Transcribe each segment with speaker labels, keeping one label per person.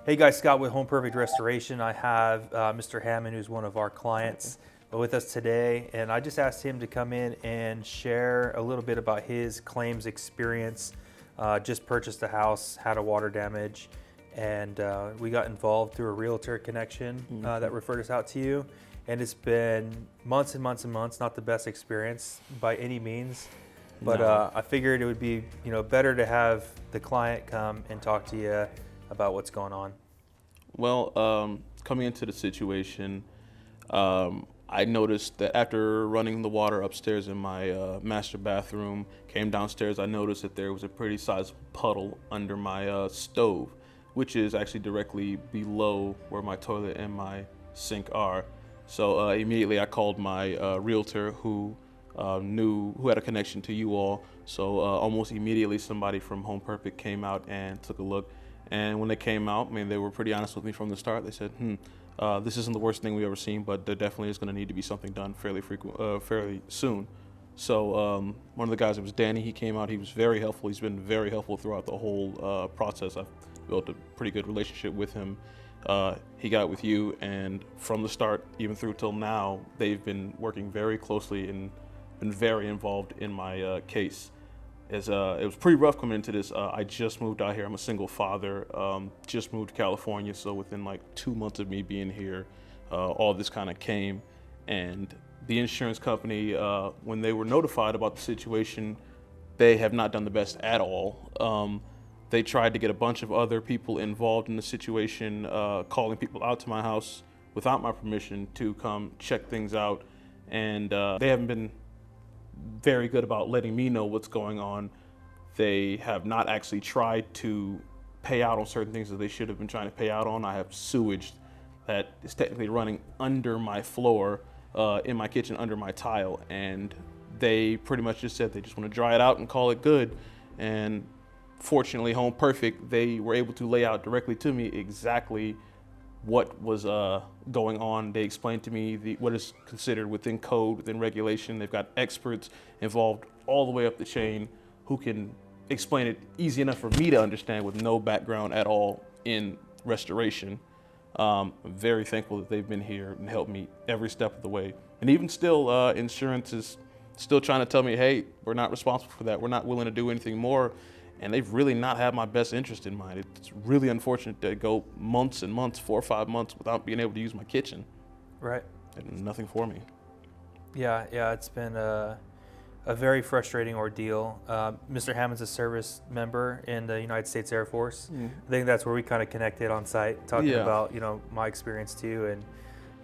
Speaker 1: Hey guys, Scott with Home Perfect Restoration. I have Mr. Hammond, who's one of our clients, with us today, and I just asked him to come in and share a little bit about his claims experience. Just purchased a house, had a water damage, and we got involved through a realtor connection that referred us out to you. And it's been months and months and months, not the best experience by any means. But I figured it would be, better to have the client come and talk to you about what's going on.
Speaker 2: Well, coming into the situation, I noticed that after running the water upstairs in my master bathroom, came downstairs, I noticed that there was a pretty sizable puddle under my stove, which is actually directly below where my toilet and my sink are. So immediately I called my realtor who had a connection to you all. So almost immediately somebody from Home Perfect came out and took a look. And when they came out, they were pretty honest with me from the start. They said, this isn't the worst thing we've ever seen, but there definitely is going to need to be something done fairly soon. So one of the guys, it was Danny, he came out. He was very helpful. He's been very helpful throughout the whole process. I've built a pretty good relationship with him. He got with you, and from the start, even through till now, they've been working very closely and been very involved in my case. It was pretty rough coming into this. I just moved out here. I'm a single father, just moved to California. So within like 2 months of me being here, all this kind of came. And the insurance company, when they were notified about the situation, they have not done the best at all. They tried to get a bunch of other people involved in the situation, calling people out to my house without my permission to come check things out. And they haven't been very good about letting me know what's going on. They have not actually tried to pay out on certain things that they should have been trying to pay out on. I have sewage that is technically running under my floor, in my kitchen, under my tile, and they pretty much just said they just want to dry it out and call it good. And fortunately, Home Perfect, they were able to lay out directly to me exactly what was going on. They explained to me what is considered within code, within regulation. They've got experts involved all the way up the chain who can explain it easy enough for me to understand with no background at all in restoration. I'm very thankful that they've been here and helped me every step of the way. And even still, insurance is still trying to tell me, hey, we're not responsible for that. We're not willing to do anything more. And they've really not had my best interest in mind. It's really unfortunate to go months and months, 4 or 5 months, without being able to use my kitchen.
Speaker 1: Right.
Speaker 2: And nothing for me.
Speaker 1: Yeah, it's been a very frustrating ordeal. Mr. Hammond's a service member in the United States Air Force. I think that's where we kind of connected on site, talking about, my experience too.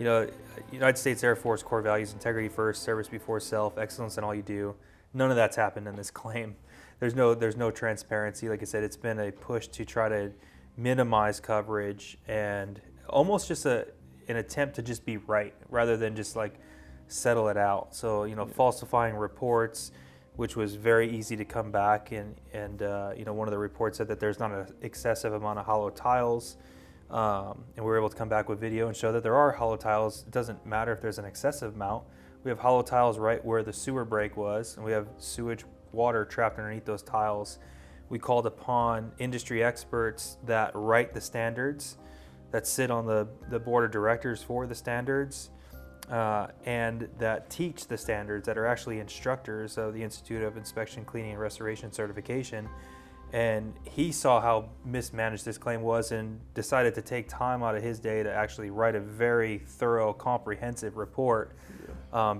Speaker 1: And, United States Air Force core values: integrity first, service before self, excellence in all you do. None of that's happened in this claim. There's no transparency. Like I said, it's been a push to try to minimize coverage and almost just an attempt to just be right rather than just like settle it out. So, falsifying reports, which was very easy to come back and one of the reports said that there's not an excessive amount of hollow tiles. And we were able to come back with video and show that there are hollow tiles. It doesn't matter if there's an excessive amount. We have hollow tiles right where the sewer break was, and we have sewage water trapped underneath those tiles. We called upon industry experts that write the standards, that sit on the board of directors for the standards, and that teach the standards, that are actually instructors of the Institute of Inspection, Cleaning, and Restoration Certification. And he saw how mismanaged this claim was and decided to take time out of his day to actually write a very thorough, comprehensive report,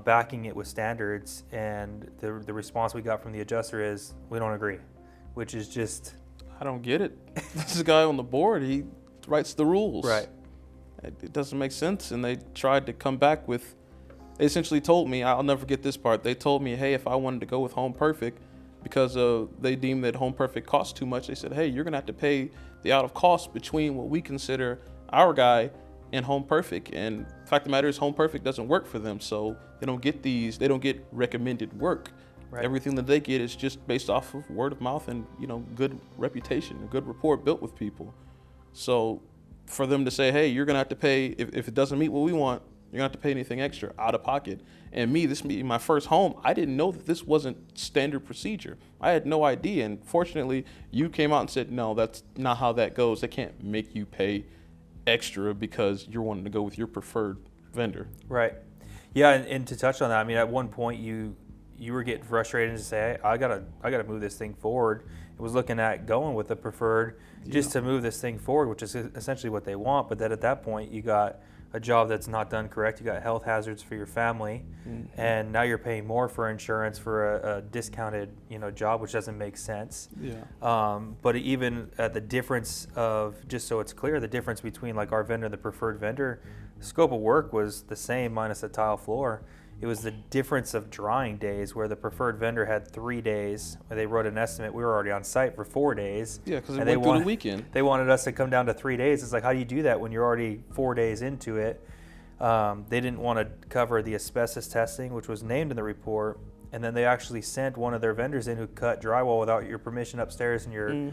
Speaker 1: backing it with standards. And the response we got from the adjuster is, we don't agree, which is just...
Speaker 2: I don't get it. This is a guy on the board. He writes the rules.
Speaker 1: Right.
Speaker 2: It doesn't make sense. And they tried to come back with, they essentially told me, I'll never forget this part. They told me, hey, if I wanted to go with Home Perfect, because they deemed that Home Perfect cost too much, they said, hey, you're going to have to pay the out of cost between what we consider our guy and Home Perfect. And the fact of the matter is, Home Perfect doesn't work for them. So they don't get recommended work. Right. Everything that they get is just based off of word of mouth and, good reputation, a good rapport built with people. So for them to say, hey, you're going to have to pay, if it doesn't meet what we want, You're going to have to pay anything extra out of pocket. And me, this being my first home, I didn't know that this wasn't standard procedure. I had no idea. And fortunately, you came out and said, no, that's not how that goes. They can't make you pay extra because you're wanting to go with your preferred vendor.
Speaker 1: Right. Yeah, and to touch on that, I mean, at one point you were getting frustrated and say, hey, I gotta move this thing forward. It was looking at going with the preferred just to move this thing forward, which is essentially what they want. But then at that point, you got a job that's not done correct. You got health hazards for your family, and now you're paying more for insurance for a discounted, job, which doesn't make sense.
Speaker 2: Yeah.
Speaker 1: But even at the difference of, just so it's clear, the difference between like our vendor and the preferred vendor, the scope of work was the same minus the tile floor. It was the difference of drying days, where the preferred vendor had 3 days. Where they wrote an estimate. We were already on site for 4 days.
Speaker 2: Yeah, because they went through the weekend.
Speaker 1: They wanted us to come down to 3 days. It's like, how do you do that when you're already 4 days into it? They didn't want to cover the asbestos testing, which was named in the report. And then they actually sent one of their vendors in who cut drywall without your permission upstairs in your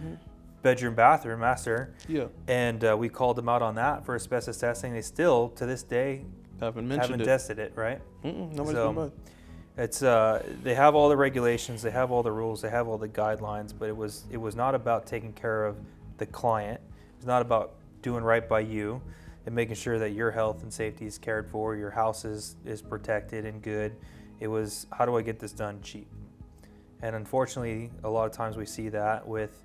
Speaker 1: bedroom, bathroom, master.
Speaker 2: Yeah.
Speaker 1: And we called them out on that for asbestos testing. They still, to this day, haven't tested it, right?
Speaker 2: Nobody's
Speaker 1: so
Speaker 2: been by.
Speaker 1: it's they have all the regulations, they have all the rules, they have all the guidelines, but it was not about taking care of the client. It's not about doing right by you and making sure that your health and safety is cared for, your house is protected and good. It was, how do I get this done cheap? And unfortunately, a lot of times we see that with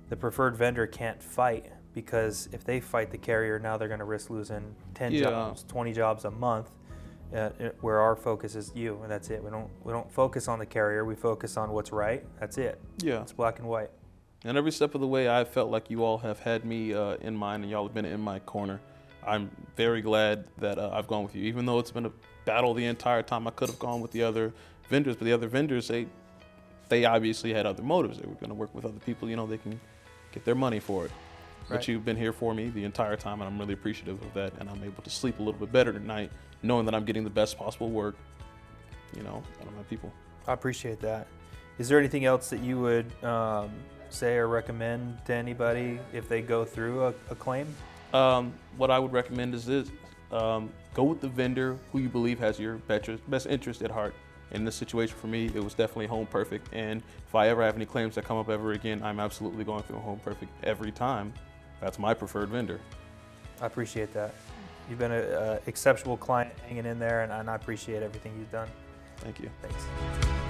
Speaker 1: the preferred vendor can't fight, because if they fight the carrier, now they're going to risk losing 10 jobs, 20 jobs a month, where our focus is you, and that's it. We don't focus on the carrier. We focus on what's right. That's it.
Speaker 2: Yeah.
Speaker 1: It's black and white.
Speaker 2: And every step of the way, I felt like you all have had me in mind, and y'all have been in my corner. I'm very glad that I've gone with you, even though it's been a battle the entire time. I could have gone with the other vendors, but the other vendors, they obviously had other motives. They were going to work with other people, they can get their money for it.
Speaker 1: Right.
Speaker 2: But you've been here for me the entire time, and I'm really appreciative of that. And I'm able to sleep a little bit better tonight, knowing that I'm getting the best possible work, out of my people.
Speaker 1: I appreciate that. Is there anything else that you would say or recommend to anybody if they go through a claim?
Speaker 2: What I would recommend is this. Go with the vendor who you believe has your best interest at heart. In this situation for me, it was definitely Home Perfect. And if I ever have any claims that come up ever again, I'm absolutely going through Home Perfect every time. That's my preferred vendor.
Speaker 1: I appreciate that. You've been an exceptional client hanging in there, and I appreciate everything you've done.
Speaker 2: Thank you.
Speaker 1: Thanks.